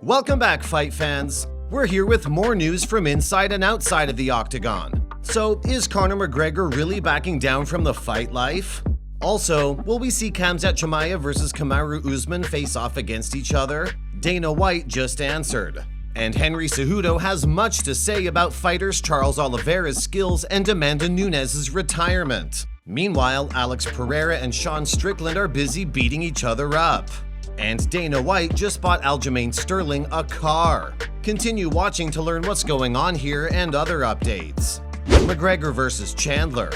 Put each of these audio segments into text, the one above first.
Welcome back, fight fans. We're here with more news from inside and outside of the octagon. So, is Conor McGregor really backing down from the fight life? Also, will we see Khamzat Chimaev versus Kamaru Usman face off against each other? Dana White just answered. And Henry Cejudo has much to say about fighters Charles Oliveira's skills and Amanda Nunes' retirement. Meanwhile, Alex Pereira and Sean Strickland are busy beating each other up. And Dana White just bought Aljamain Sterling a car. Continue watching to learn what's going on here and other updates. McGregor versus Chandler.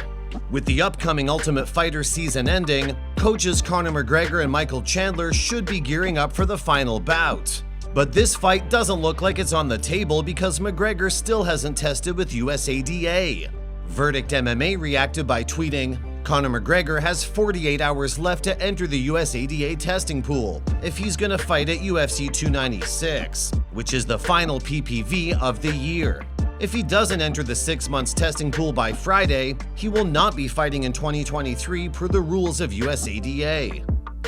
With the upcoming Ultimate Fighter season ending, coaches Conor McGregor and Michael Chandler should be gearing up for the final bout. But this fight doesn't look like it's on the table because McGregor still hasn't tested with USADA. Verdict MMA reacted by tweeting, Conor McGregor has 48 hours left to enter the USADA testing pool if he's gonna fight at UFC 296, which is the final PPV of the year. If he doesn't enter the 6 months testing pool by Friday, he will not be fighting in 2023 per the rules of USADA.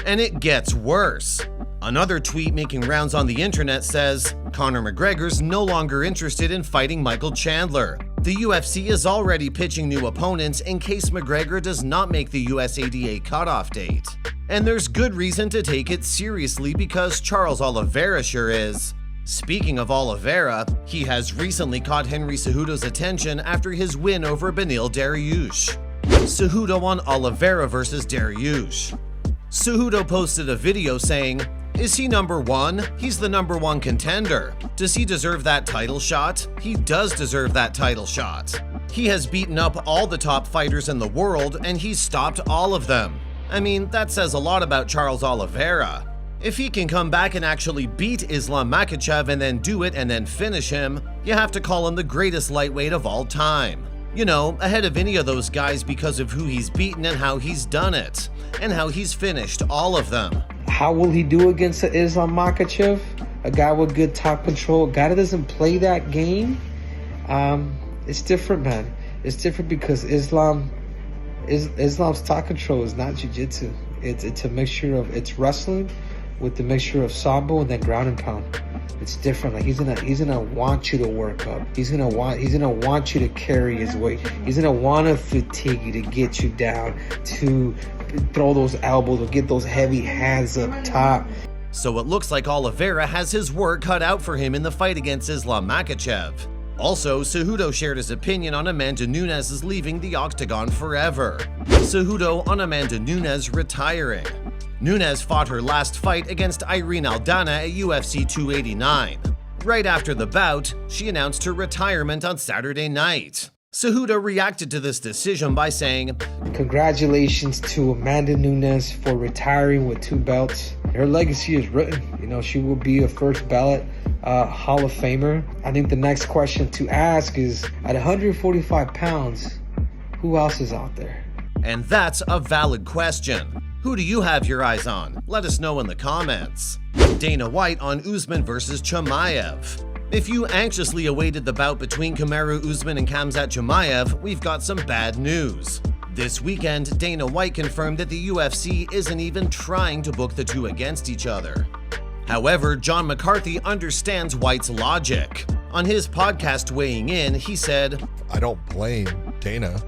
And it gets worse. Another tweet making rounds on the internet says, Conor McGregor's no longer interested in fighting Michael Chandler. The UFC is already pitching new opponents in case McGregor does not make the USADA cutoff date. And there's good reason to take it seriously because Charles Oliveira sure is. Speaking of Oliveira, he has recently caught Henry Cejudo's attention after his win over Beneil Dariush. Cejudo on Oliveira versus Dariush. Cejudo posted a video saying, is he number one? He's the number one contender. Does he deserve that title shot? He does deserve that title shot. He has beaten up all the top fighters in the world and he's stopped all of them. I mean, that says a lot about Charles Oliveira. If he can come back and actually beat Islam Makhachev and then do it and then finish him, you have to call him the greatest lightweight of all time. You know, ahead of any of those guys because of who he's beaten and how he's done it, and how he's finished all of them. How will he do against Islam Makhachev? A guy with good top control, a guy that doesn't play that game? It's different, man. It's different because Islam's top control is not jiu-jitsu. It's a mixture of, it's wrestling with the mixture of sambo and then ground and pound. It's different. Like he's gonna want you to work up. He's gonna want you to carry his weight. He's gonna want to fatigue you to get you down, to throw those elbows or get those heavy hands up top. So it looks like Oliveira has his work cut out for him in the fight against Islam Makhachev. Also, Cejudo shared his opinion on Amanda Nunes leaving the octagon forever. Cejudo on Amanda Nunes retiring. Nunes fought her last fight against Irene Aldana at UFC 289. Right after the bout, she announced her retirement on Saturday night. Cejudo reacted to this decision by saying, congratulations to Amanda Nunes for retiring with 2 belts. Her legacy is written. You know, she will be a first ballot Hall of Famer. I think the next question to ask is, at 145 pounds, who else is out there? And that's a valid question. Who do you have your eyes on? Let us know in the comments. Dana White on Usman versus Chimaev. If you anxiously awaited the bout between Kamaru Usman and Khamzat Chimaev, we've got some bad news. This weekend, Dana White confirmed that the UFC isn't even trying to book the two against each other. However, John McCarthy understands White's logic. On his podcast Weighing In, he said, I don't blame Dana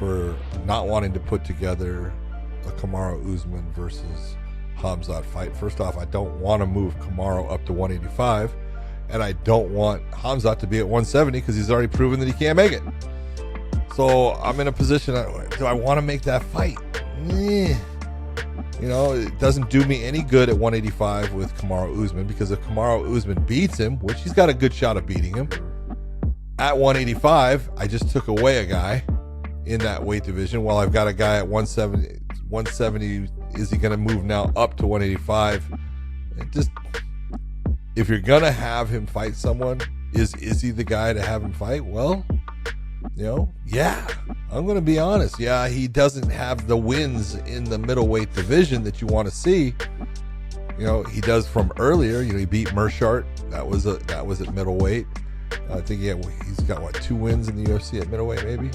for not wanting to put together a Kamaru Usman versus Khamzat fight. First off, I don't want to move Kamaru up to 185, and I don't want Khamzat to be at 170 because he's already proven that he can't make it. So I'm in a position, do I want to make that fight? You know, it doesn't do me any good at 185 with Kamaru Usman, because if Kamaru Usman beats him, which he's got a good shot of beating him, at 185, I just took away a guy in that weight division while I've got a guy at 170. Is he going to move now up to 185? If you're going to have him fight someone, is he the guy to have him fight? Well, you know, yeah, I'm going to be honest. Yeah, he doesn't have the wins in the middleweight division that you want to see. You know, he does from earlier. You know, he beat Mershart. That was at middleweight. I think he's got 2 wins in the UFC at middleweight, maybe.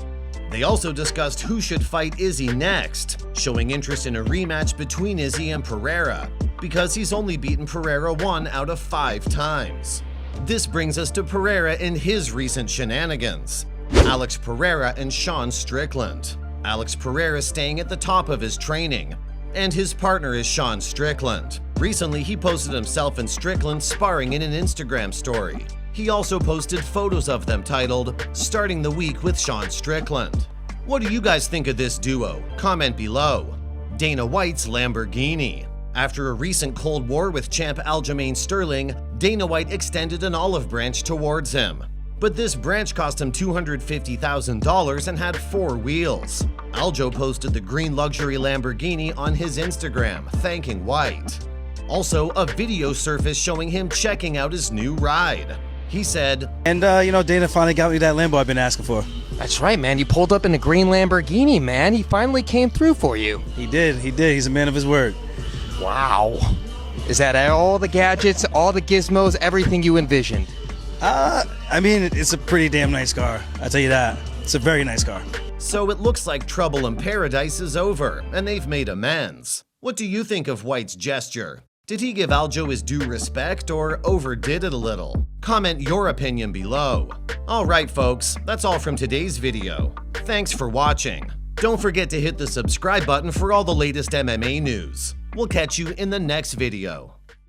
They also discussed who should fight Izzy next, showing interest in a rematch between Izzy and Pereira. because he's only beaten Pereira 1 out of 5 times. This brings us to Pereira and his recent shenanigans. Alex Pereira and Sean Strickland. Alex Pereira staying at the top of his training, and his partner is Sean Strickland. Recently, he posted himself and Strickland sparring in an Instagram story. He also posted photos of them titled, "Starting the Week with Sean Strickland." What do you guys think of this duo? Comment below. Dana White's Lamborghini. After a recent Cold War with champ Aljamain Sterling, Dana White extended an olive branch towards him. But this branch cost him $250,000 and had 4 wheels. Aljo posted the green luxury Lamborghini on his Instagram, thanking White. Also, a video surfaced showing him checking out his new ride. He said, And Dana finally got me that Lambo I've been asking for. That's right, man. You pulled up in a green Lamborghini, man. He finally came through for you. He did. He's a man of his word. Wow. Is that all the gadgets, all the gizmos, everything you envisioned? It's a pretty damn nice car. I'll tell you that. It's a very nice car. So it looks like trouble in paradise is over, and they've made amends. What do you think of White's gesture? Did he give Aljo his due respect or overdid it a little? Comment your opinion below. Alright folks, that's all from today's video. Thanks for watching. Don't forget to hit the subscribe button for all the latest MMA news. We'll catch you in the next video.